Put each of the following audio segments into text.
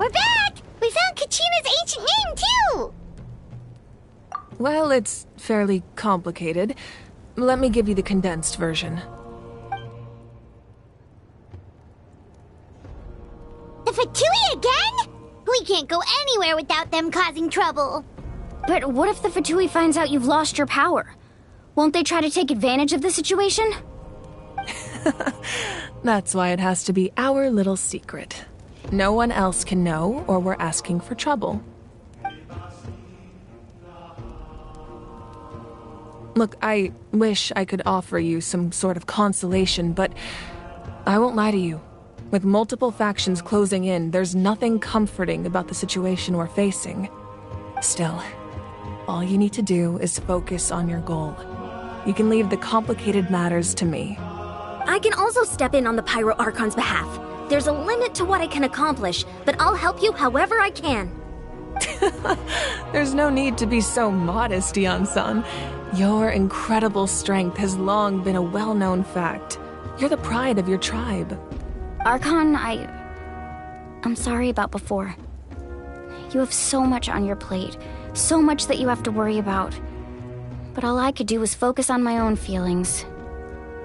We're back! We found Kachina's ancient name, too! Well, it's fairly complicated. Let me give you the condensed version. The Fatui again? We can't go anywhere without them causing trouble. But what if the Fatui finds out you've lost your power? Won't they try to take advantage of the situation? That's why it has to be our little secret. No one else can know, or we're asking for trouble. Look, I wish I could offer you some sort of consolation, but I won't lie to you. With multiple factions closing in, there's nothing comforting about the situation we're facing. Still, all you need to do is focus on your goal. You can leave the complicated matters to me. I can also step in on the Pyro Archon's behalf. There's a limit to what I can accomplish, but I'll help you however I can. There's no need to be so modest, Yan-san. Your incredible strength has long been a well-known fact. You're the pride of your tribe. Archon, I'm sorry about before. You have so much on your plate, so much that you have to worry about. But all I could do was focus on my own feelings.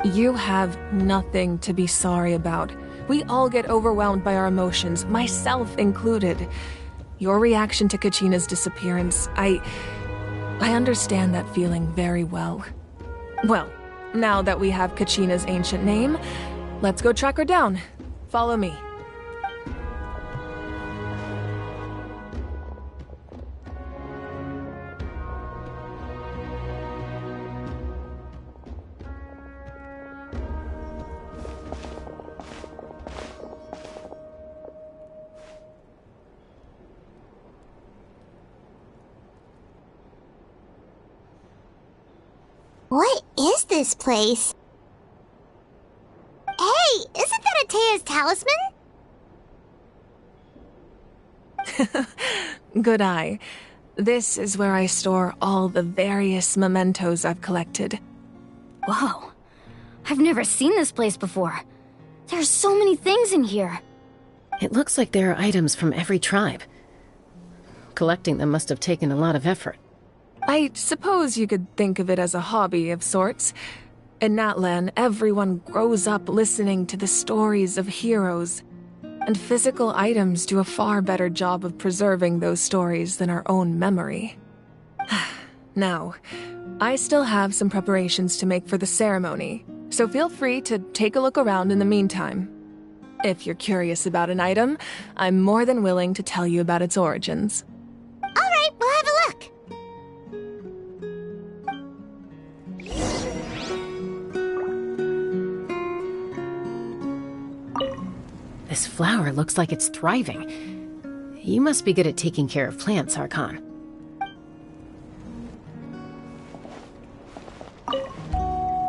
You have nothing to be sorry about. We all get overwhelmed by our emotions, myself included. Your reaction to Kachina's disappearance, I understand that feeling very well. Well, now that we have Kachina's ancient name, let's go track her down. Follow me. What is this place? Hey, isn't that Atea's talisman? Good eye. This is where I store all the various mementos I've collected. Whoa. I've never seen this place before. There's so many things in here. It looks like there are items from every tribe. Collecting them must have taken a lot of effort. I suppose you could think of it as a hobby of sorts. In Natlan, everyone grows up listening to the stories of heroes, and physical items do a far better job of preserving those stories than our own memory. Now, I still have some preparations to make for the ceremony, so feel free to take a look around in the meantime. If you're curious about an item, I'm more than willing to tell you about its origins. All right, we'll have a look. This flower looks like it's thriving. You must be good at taking care of plants, Archon.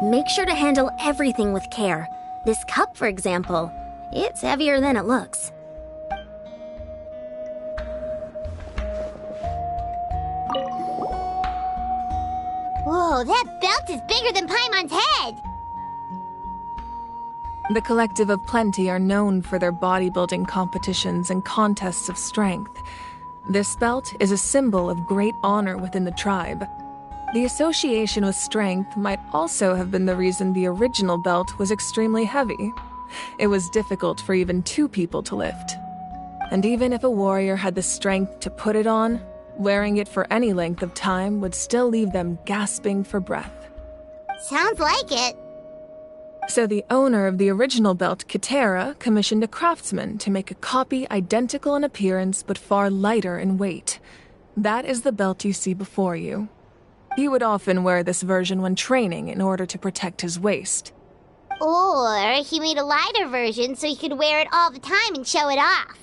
Make sure to handle everything with care. This cup, for example, it's heavier than it looks. Whoa, that belt is bigger than Paimon's head! The Collective of Plenty are known for their bodybuilding competitions and contests of strength. This belt is a symbol of great honor within the tribe. The association with strength might also have been the reason the original belt was extremely heavy. It was difficult for even two people to lift. And even if a warrior had the strength to put it on, wearing it for any length of time would still leave them gasping for breath. Sounds like it. So the owner of the original belt, Kitera, commissioned a craftsman to make a copy identical in appearance but far lighter in weight. That is the belt you see before you. He would often wear this version when training in order to protect his waist. Or he made a lighter version so he could wear it all the time and show it off.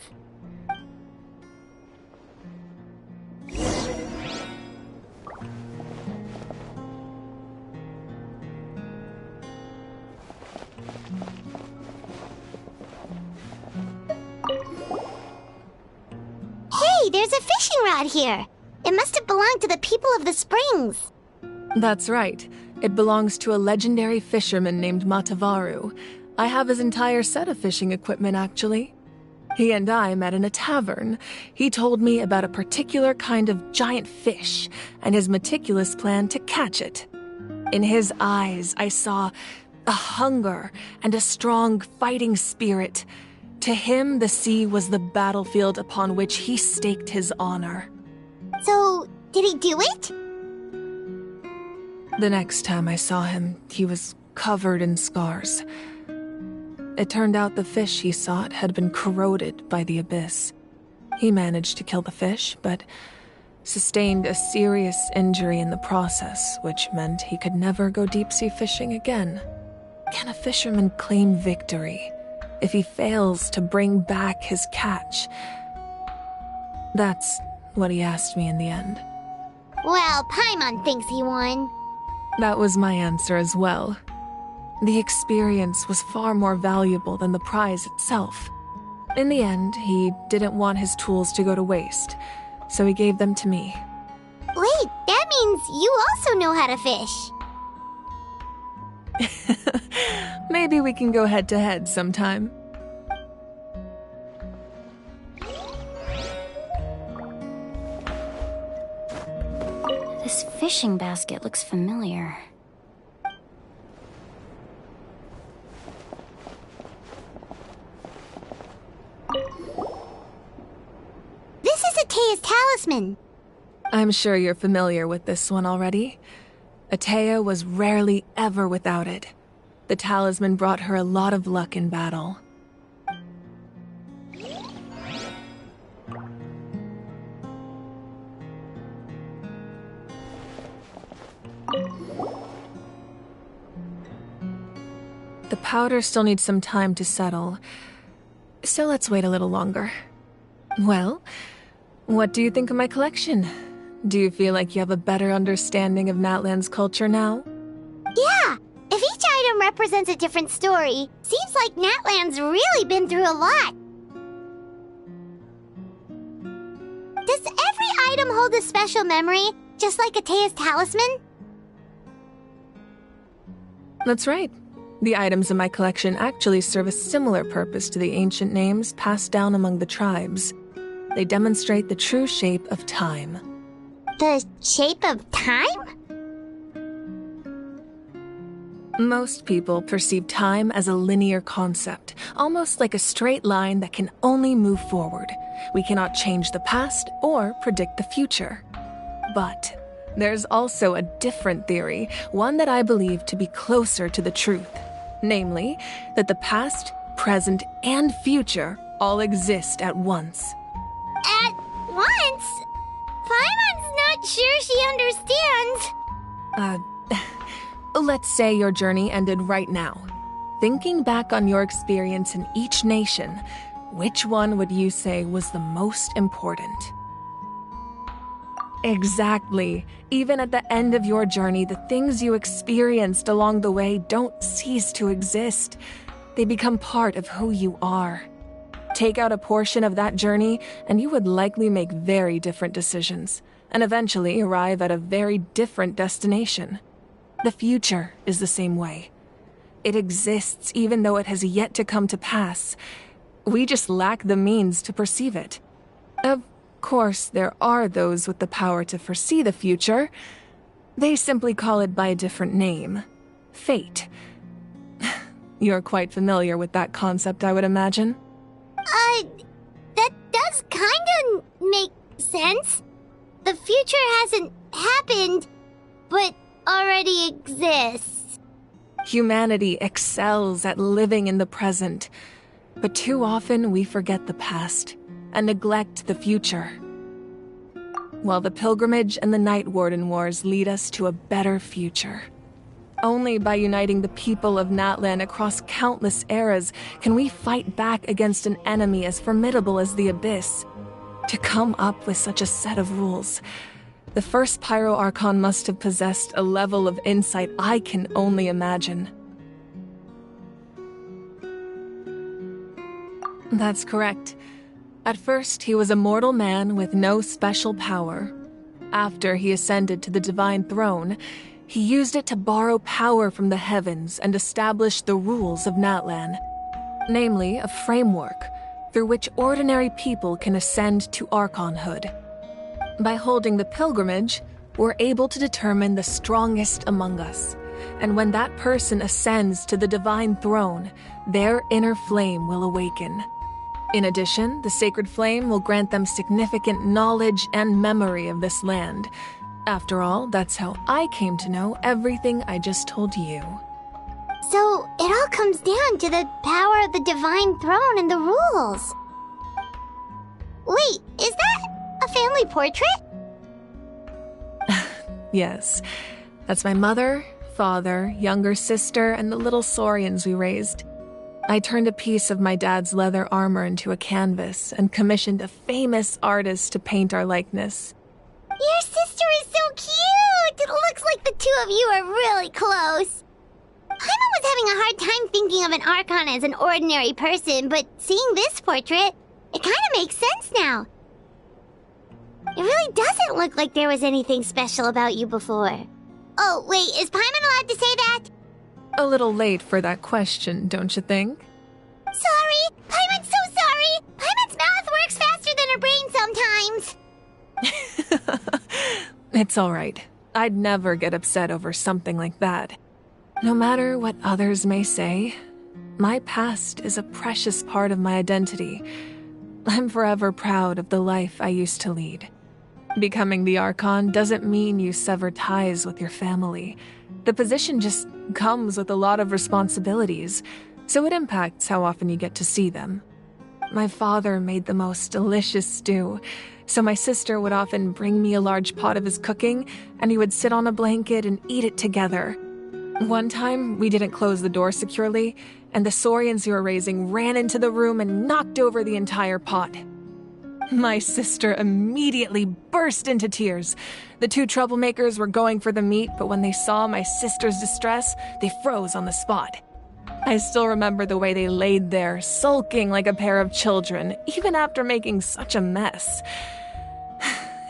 Hey, there's a fishing rod here. It must have belonged to the people of the springs. That's right. It belongs to a legendary fisherman named Matavaru. I have his entire set of fishing equipment, actually. He and I met in a tavern. He told me about a particular kind of giant fish and his meticulous plan to catch it. In his eyes, I saw a hunger and a strong fighting spirit. To him, the sea was the battlefield upon which he staked his honor. So, did he do it? The next time I saw him, he was covered in scars. It turned out the fish he sought had been corroded by the abyss. He managed to kill the fish, but sustained a serious injury in the process, which meant he could never go deep-sea fishing again. Can a fisherman claim victory if he fails to bring back his catch? That's what he asked me in the end. Well, Paimon thinks he won. That was my answer as well. The experience was far more valuable than the prize itself. In the end, he didn't want his tools to go to waste, so he gave them to me. Wait, that means you also know how to fish. Maybe we can go head-to-head sometime. This fishing basket looks familiar. This is Atea's talisman. I'm sure you're familiar with this one already. Atea was rarely ever without it. The talisman brought her a lot of luck in battle. The powder still needs some time to settle, so let's wait a little longer. Well, what do you think of my collection? Do you feel like you have a better understanding of Natlan's culture now? Yeah, if each item represents a different story, seems like Natlan's really been through a lot. Does every item hold a special memory, just like Atea's talisman? That's right. The items in my collection actually serve a similar purpose to the ancient names passed down among the tribes. They demonstrate the true shape of time. The shape of time? Most people perceive time as a linear concept, almost like a straight line that can only move forward. We cannot change the past or predict the future. But there's also a different theory, one that I believe to be closer to the truth. Namely, that the past, present, and future all exist at once. At once? Paimon's not sure she understands. Let's say your journey ended right now. Thinking back on your experience in each nation, which one would you say was the most important? Exactly. Even at the end of your journey, the things you experienced along the way don't cease to exist. They become part of who you are. Take out a portion of that journey, and you would likely make very different decisions, and eventually arrive at a very different destination. The future is the same way. It exists even though it has yet to come to pass. We just lack the means to perceive it. Of course, there are those with the power to foresee the future. They simply call it by a different name. Fate. You're quite familiar with that concept, I would imagine. That does kinda make sense. The future hasn't happened, but already exists. Humanity excels at living in the present, but too often we forget the past and neglect the future. While the pilgrimage and the Night Warden Wars lead us to a better future. Only by uniting the people of Natlan across countless eras can we fight back against an enemy as formidable as the Abyss. To come up with such a set of rules, the first Pyro Archon must have possessed a level of insight I can only imagine. That's correct. At first, he was a mortal man with no special power. After he ascended to the divine throne, he used it to borrow power from the heavens and establish the rules of Natlan. Namely, a framework through which ordinary people can ascend to Archonhood. By holding the pilgrimage, we're able to determine the strongest among us, and when that person ascends to the divine throne, their inner flame will awaken. In addition, the sacred flame will grant them significant knowledge and memory of this land. After all, that's how I came to know everything I just told you. So, it all comes down to the power of the divine throne and the rules. Wait, is that a family portrait? Yes, that's my mother, father, younger sister, and the little saurians we raised. I turned a piece of my dad's leather armor into a canvas and commissioned a famous artist to paint our likeness. Your sister is so cute! It looks like the two of you are really close. Paimon was having a hard time thinking of an Archon as an ordinary person, but seeing this portrait, it kind of makes sense now. It really doesn't look like there was anything special about you before. Oh, wait, is Paimon allowed to say that? A little late for that question, don't you think? Sorry! Paimon's so sorry! Paimon's mouth works faster than her brain sometimes! It's all right. I'd never get upset over something like that. No matter what others may say, my past is a precious part of my identity. I'm forever proud of the life I used to lead. Becoming the Archon doesn't mean you sever ties with your family. The position just comes with a lot of responsibilities, so it impacts how often you get to see them. My father made the most delicious stew, so my sister would often bring me a large pot of his cooking, and we would sit on a blanket and eat it together. One time, we didn't close the door securely, and the saurians we were raising ran into the room and knocked over the entire pot. My sister immediately burst into tears. The two troublemakers were going for the meat, but when they saw my sister's distress, they froze on the spot. I still remember the way they laid there, sulking like a pair of children, even after making such a mess.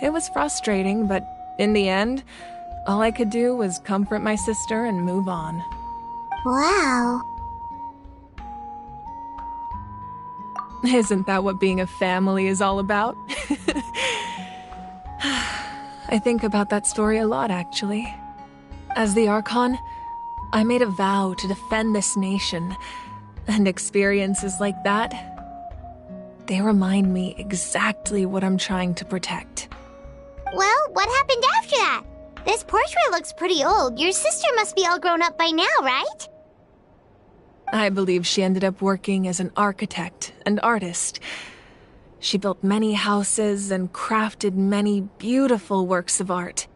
It was frustrating, but in the end, all I could do was comfort my sister and move on. Wow. Isn't that what being a family is all about? I think about that story a lot, actually. As the Archon, I made a vow to defend this nation, and experiences like that, they remind me exactly what I'm trying to protect. Well, what happened after that? This portrait looks pretty old. Your sister must be all grown up by now, right? I believe she ended up working as an architect and artist. She built many houses and crafted many beautiful works of art.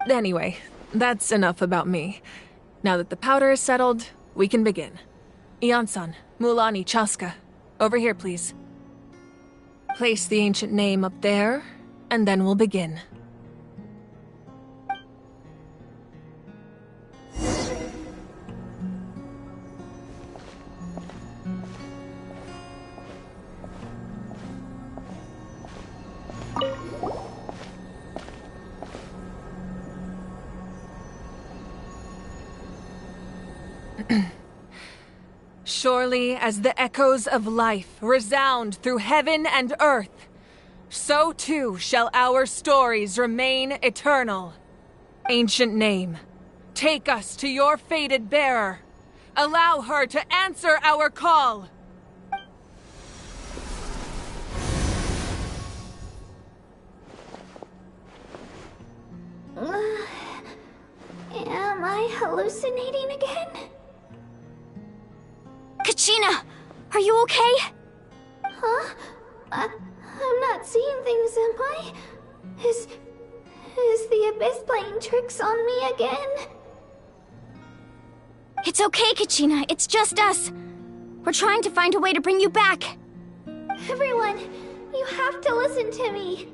Anyway, that's enough about me. Now that the powder is settled, we can begin. Ian-san, Mulani, Chaska, over here, please. Place the ancient name up there, and then we'll begin. Surely as the echoes of life resound through heaven and earth, so too shall our stories remain eternal. Ancient name, take us to your fated bearer. Allow her to answer our call. Am I hallucinating again? Kachina! Are you okay? Huh? I'm not seeing things, am I? Is the Abyss playing tricks on me again? It's okay, Kachina. It's just us. We're trying to find a way to bring you back. Everyone, you have to listen to me.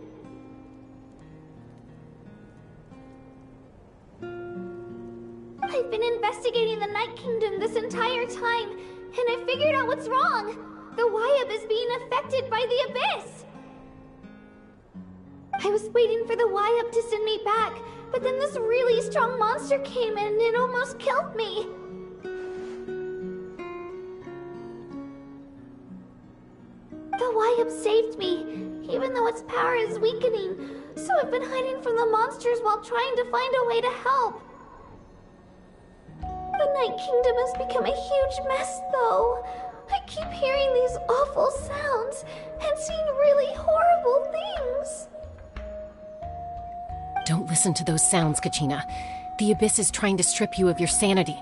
I've been investigating the Night Kingdom this entire time, and I figured out what's wrong. The Wyab is being affected by the Abyss. I was waiting for the Wyab to send me back, but then this really strong monster came in and it almost killed me. The YUP saved me, even though its power is weakening. So I've been hiding from the monsters while trying to find a way to help. The Night Kingdom has become a huge mess, though. I keep hearing these awful sounds and seeing really horrible things. Don't listen to those sounds, Kachina. The Abyss is trying to strip you of your sanity.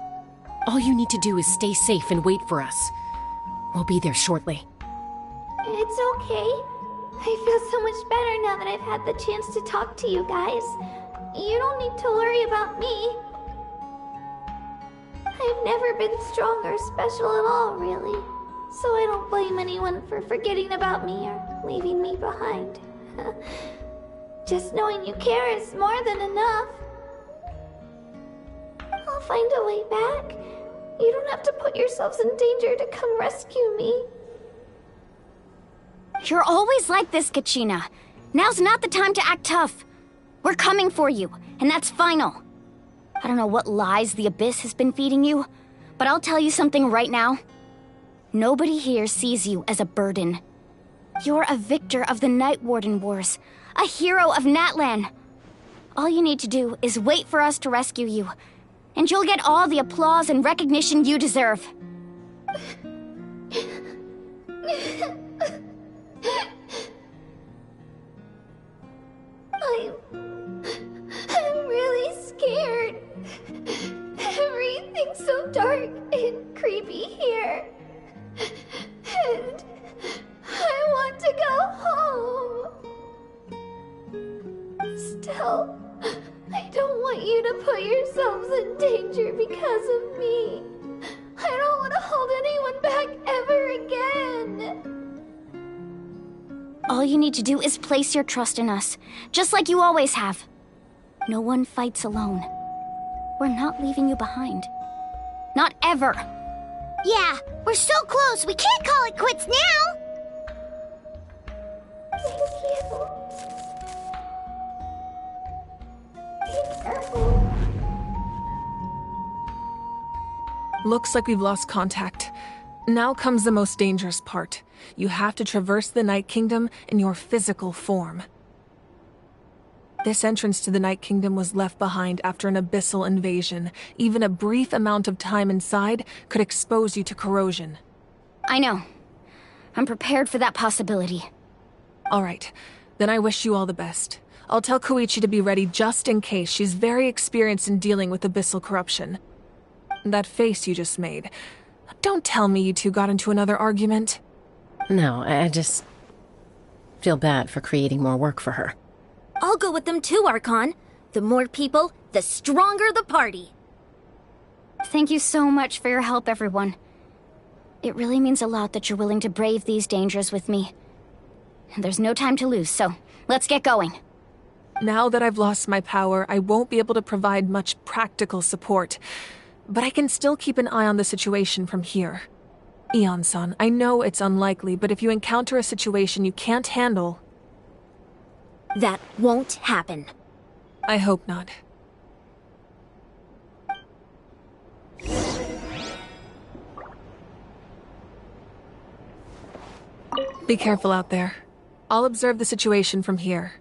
All you need to do is stay safe and wait for us. We'll be there shortly. It's okay. I feel so much better now that I've had the chance to talk to you guys. You don't need to worry about me. I've never been strong or special at all, really. So I don't blame anyone for forgetting about me or leaving me behind. Just knowing you care is more than enough. I'll find a way back. You don't have to put yourselves in danger to come rescue me. You're always like this, Kachina. Now's not the time to act tough. We're coming for you, and that's final. I don't know what lies the Abyss has been feeding you, but I'll tell you something right now. Nobody here sees you as a burden. You're a victor of the Night Warden Wars, a hero of Natlan. All you need to do is wait for us to rescue you, and you'll get all the applause and recognition you deserve. I'm really scared. Everything's so dark and creepy here. And I want to go home. Still, I don't want you to put yourselves in danger because of me. I don't want to hold anyone back ever again. All you need to do is place your trust in us, just like you always have. No one fights alone. We're not leaving you behind. Not ever. Yeah, we're so close, we can't call it quits now! Thank you. Be careful. Looks like we've lost contact. Now comes the most dangerous part. You have to traverse the Night Kingdom in your physical form. This entrance to the Night Kingdom was left behind after an abyssal invasion. Even a brief amount of time inside could expose you to corrosion. I know. I'm prepared for that possibility. All right, then I wish you all the best. I'll tell Koichi to be ready just in case. She's very experienced in dealing with abyssal corruption. That face you just made. Don't tell me you two got into another argument. No, I just feel bad for creating more work for her. I'll go with them too, Archon. The more people, the stronger the party. Thank you so much for your help, everyone. It really means a lot that you're willing to brave these dangers with me. There's no time to lose, so let's get going. Now that I've lost my power, I won't be able to provide much practical support. But I can still keep an eye on the situation from here. Eon-san, I know it's unlikely, but if you encounter a situation you can't handle... That won't happen. I hope not. Be careful out there. I'll observe the situation from here.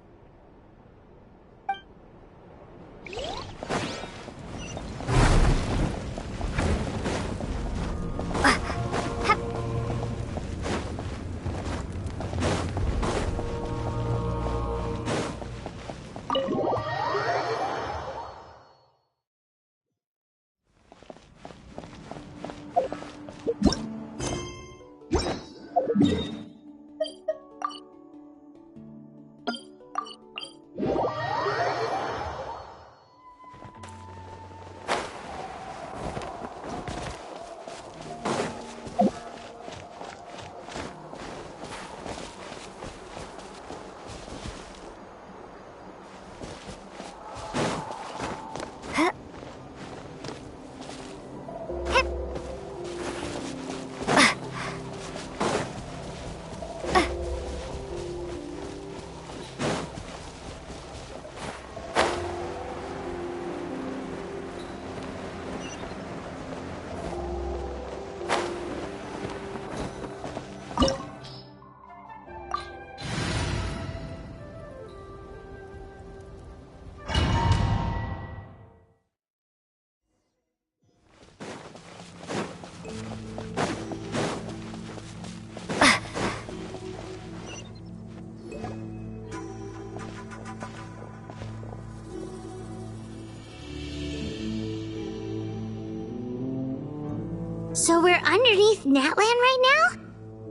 So we're underneath Natlan right now?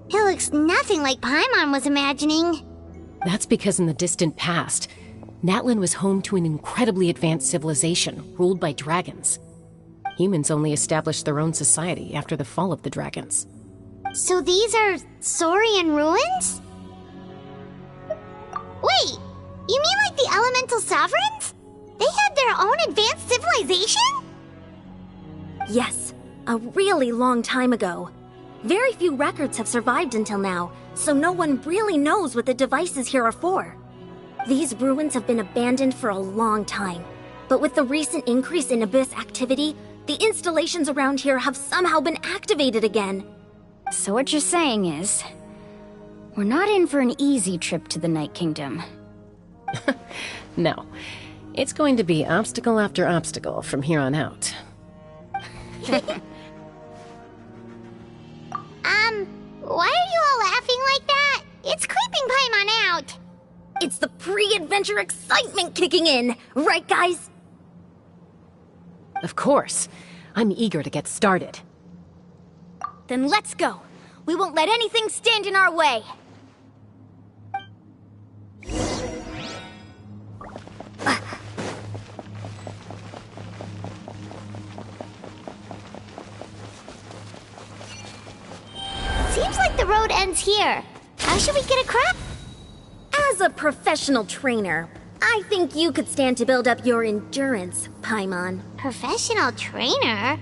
It looks nothing like Paimon was imagining. That's because in the distant past, Natlan was home to an incredibly advanced civilization ruled by dragons. Humans only established their own society after the fall of the dragons. So these are Saurian ruins? Wait, you mean like the elemental sovereigns? They had their own advanced civilization? Yes, a really long time ago. Very few records have survived until now, so no one really knows what the devices here are for. These ruins have been abandoned for a long time, but with the recent increase in Abyss activity, the installations around here have somehow been activated again. So what you're saying is, we're not in for an easy trip to the Night Kingdom. No, it's going to be obstacle after obstacle from here on out. Why are you all laughing like that? It's creeping Paimon out. It's the pre-adventure excitement kicking in, right guys? Of course. I'm eager to get started. Then let's go. We won't let anything stand in our way. Seems like the road ends here. How should we get across? As a professional trainer, I think you could stand to build up your endurance, Paimon. Professional trainer?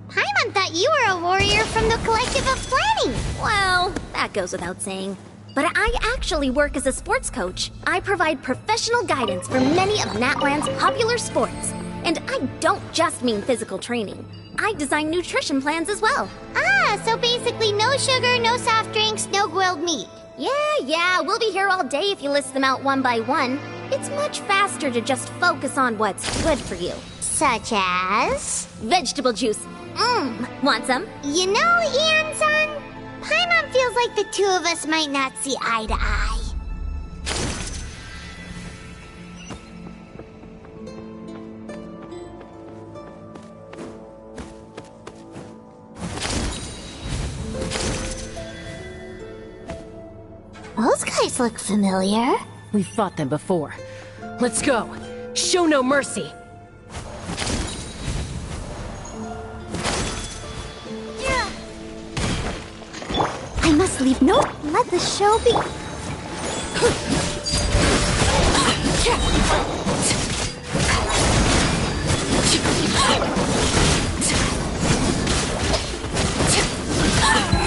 Paimon thought you were a warrior from the Collective of Planning. Well, that goes without saying. But I actually work as a sports coach. I provide professional guidance for many of Natlan's popular sports. And I don't just mean physical training. I design nutrition plans as well. Ah, so basically no sugar, no soft drinks, no grilled meat. Yeah, we'll be here all day if you list them out one by one. It's much faster to just focus on what's good for you. Such as? Vegetable juice. Want some? You know, Ian-san, Paimon feels like the two of us might not see eye to eye. Those guys look familiar. We've fought them before. Let's go. Show no mercy. I must leave no. Let the show be.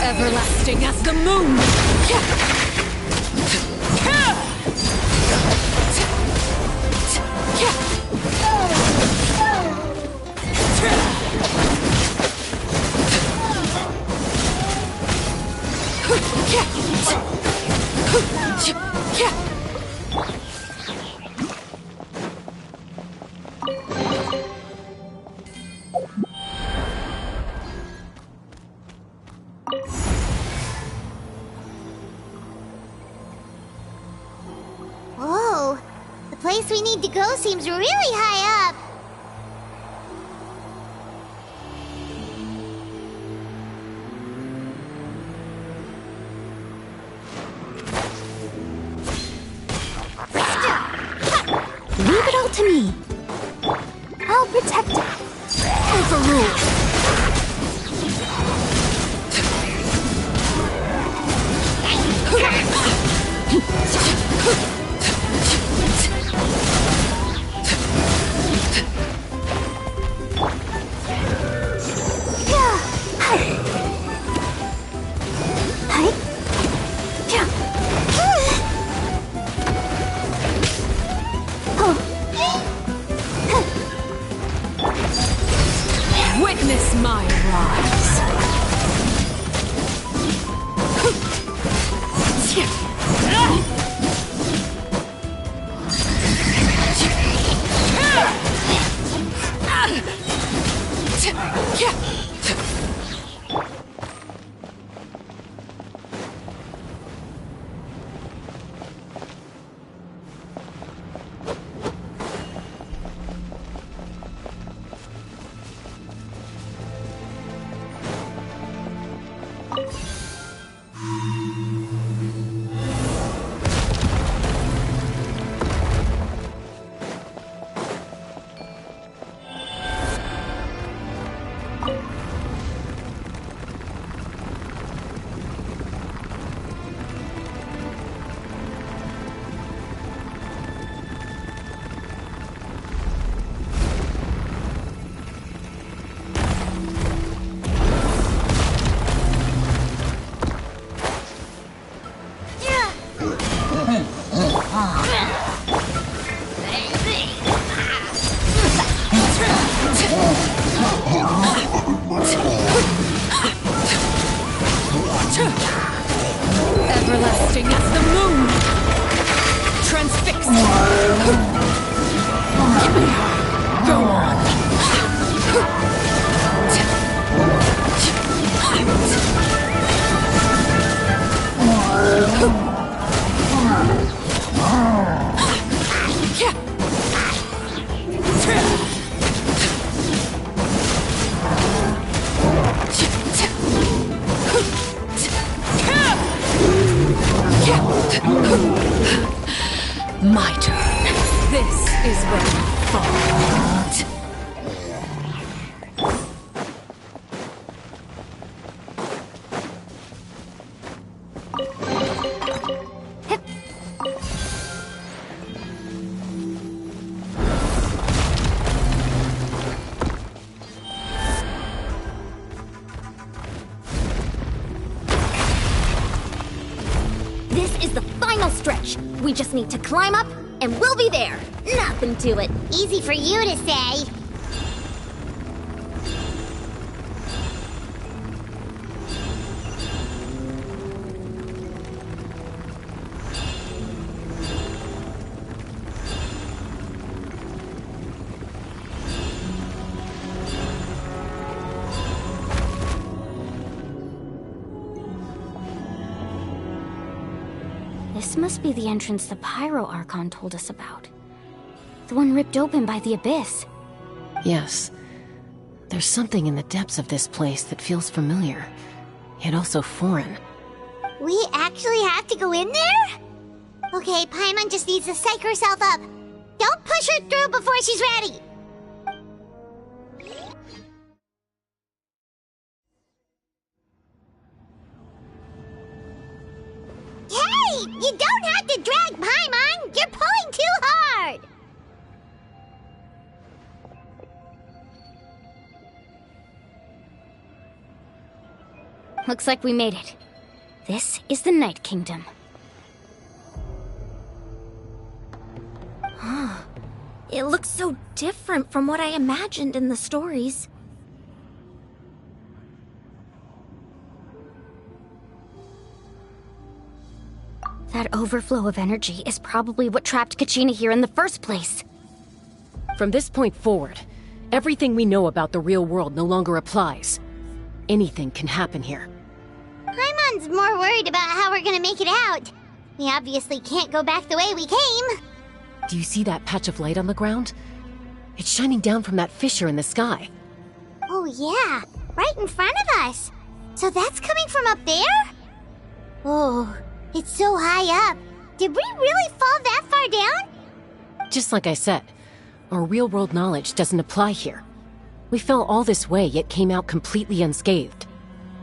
Everlasting as the moon. Whoa, the place we need to go seems really high up. Leave it all to me. I'll protect it. Overruled. Witness my rise. My turn. This is where you fall. This is the final stretch. We just need to climb up, and we'll be there. Nothing to it. Easy for you to say. This must be the entrance the Pyro Archon told us about. The one ripped open by the Abyss. Yes. There's something in the depths of this place that feels familiar, yet also foreign. We actually have to go in there? Okay, Paimon just needs to psych herself up. Don't push her through before she's ready. Hey! You don't have to drag Paimon! You're pulling too hard! Looks like we made it. This is the Night Kingdom. It looks so different from what I imagined in the stories. That overflow of energy is probably what trapped Kachina here in the first place. From this point forward, everything we know about the real world no longer applies. Anything can happen here. Paimon's more worried about how we're gonna make it out. We obviously can't go back the way we came. Do you see that patch of light on the ground? It's shining down from that fissure in the sky. Oh yeah, right in front of us. So that's coming from up there? Oh, it's so high up. Did we really fall that far down? Just like I said, our real-world knowledge doesn't apply here. We fell all this way, yet came out completely unscathed.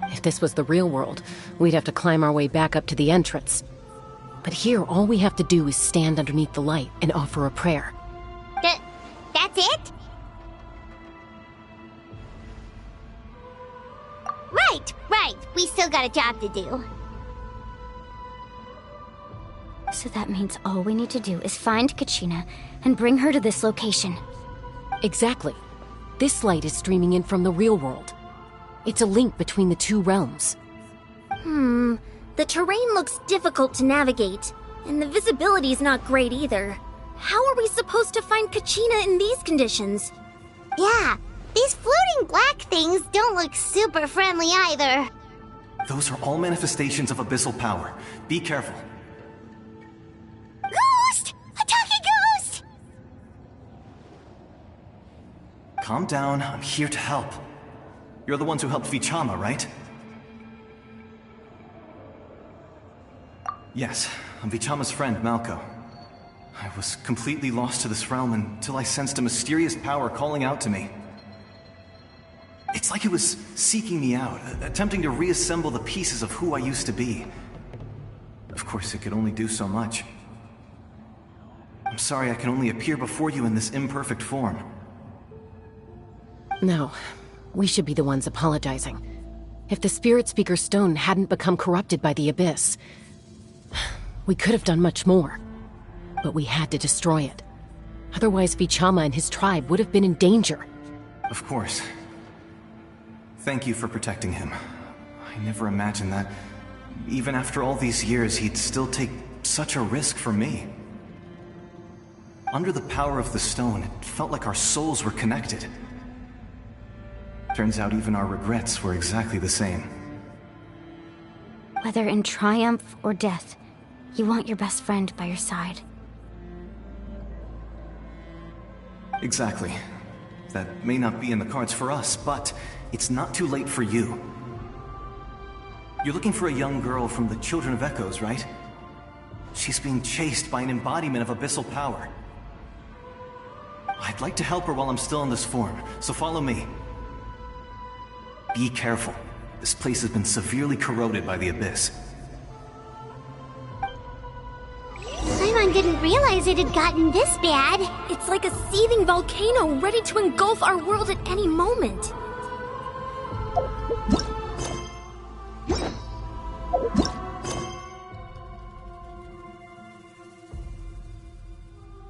If this was the real world, we'd have to climb our way back up to the entrance. But here, all we have to do is stand underneath the light and offer a prayer. That's it? Right. We still got a job to do. So that means all we need to do is find Kachina and bring her to this location. Exactly. This light is streaming in from the real world. It's a link between the two realms. The terrain looks difficult to navigate, and the visibility's not great either. How are we supposed to find Kachina in these conditions? Yeah, these floating black things don't look super friendly either. Those are all manifestations of abyssal power. Be careful. Ghost! A talking ghost! Calm down, I'm here to help. You're the ones who helped Vichama, right? Yes, I'm Vichama's friend, Malko. I was completely lost to this realm until I sensed a mysterious power calling out to me. It's like it was seeking me out, attempting to reassemble the pieces of who I used to be. Of course, it could only do so much. I'm sorry I can only appear before you in this imperfect form. No, we should be the ones apologizing. If the Spirit Speaker's stone hadn't become corrupted by the Abyss, we could have done much more. But we had to destroy it. Otherwise, Vichama and his tribe would have been in danger. Of course. Thank you for protecting him. I never imagined that, even after all these years, he'd still take such a risk for me. Under the power of the stone, it felt like our souls were connected. Turns out even our regrets were exactly the same. Whether in triumph or death, you want your best friend by your side. Exactly. That may not be in the cards for us, but it's not too late for you. You're looking for a young girl from the Children of Echoes, right? She's being chased by an embodiment of abyssal power. I'd like to help her while I'm still in this form, so follow me. Be careful. This place has been severely corroded by the abyss. Paimon didn't realize it had gotten this bad. It's like a seething volcano ready to engulf our world at any moment.